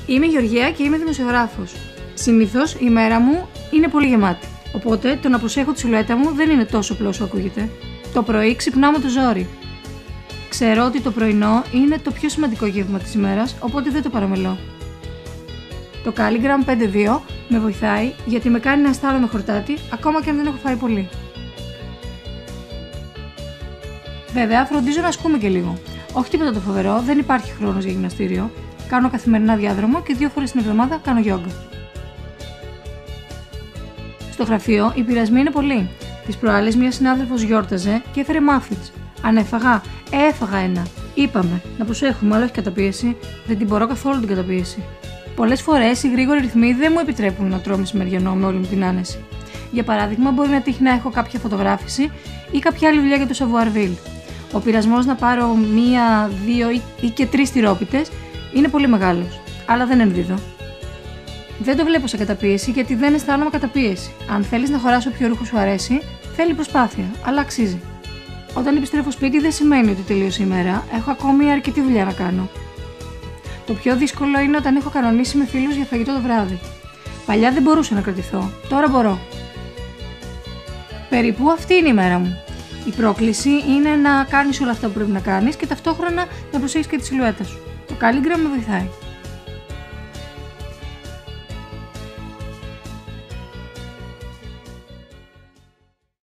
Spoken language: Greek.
Είμαι η Γεωργία και είμαι δημοσιογράφος. Συνήθως η μέρα μου είναι πολύ γεμάτη. Οπότε το να προσέχω τη σιλουέτα μου δεν είναι τόσο απλό όσο ακούγεται. Το πρωί ξυπνάω με το ζόρι. Ξέρω ότι το πρωινό είναι το πιο σημαντικό γεύμα της ημέρας, οπότε δεν το παραμελώ. Το Calligram 5.2 με βοηθάει γιατί με κάνει να αισθάνομαι χορτάτη ακόμα και αν δεν έχω φάει πολύ. Βέβαια, φροντίζω να ασκούμε και λίγο. Όχι τίποτα το φοβερό, δεν υπάρχει χρόνος για γυμναστήριο. Κάνω καθημερινά διάδρομο και 2 φορές την εβδομάδα κάνω γιόγκα. Στο γραφείο οι πειρασμοί είναι πολλοί. Τις προάλλες μια συνάδελφος γιόρταζε και έφερε muffins. Αν έφαγα ένα. Είπαμε να προσέχουμε, αλλά όχι καταπίεση. Δεν την μπορώ καθόλου την καταπίεση. Πολλές φορές οι γρήγοροι ρυθμοί δεν μου επιτρέπουν να τρώω μεσημεριανό με όλη μου την άνεση. Για παράδειγμα, μπορεί να τύχει να έχω κάποια φωτογράφηση ή κάποια άλλη δουλειά για το Σαβουαρβίλ. Ο πειρασμός να πάρω 1, 2 ή και 3 τυρόπιτες είναι πολύ μεγάλος, αλλά δεν ενδίδω. Δεν το βλέπω σε καταπίεση γιατί δεν αισθάνομαι καταπίεση. Αν θέλεις να χωράσω ποιο ρούχο σου αρέσει, θέλει προσπάθεια, αλλά αξίζει. Όταν επιστρέφω σπίτι δεν σημαίνει ότι τελείωσε η μέρα, έχω ακόμη αρκετή δουλειά να κάνω. Το πιο δύσκολο είναι όταν έχω κανονίσει με φίλους για φαγητό το βράδυ. Παλιά δεν μπορούσα να κρατηθώ, τώρα μπορώ. Περίπου αυτή είναι η μέρα μου. Η πρόκληση είναι να κάνεις όλα αυτά που πρέπει να κάνεις και ταυτόχρονα να προσέχεις και τη σιλουέτα σου. Το Calligram με βοηθάει.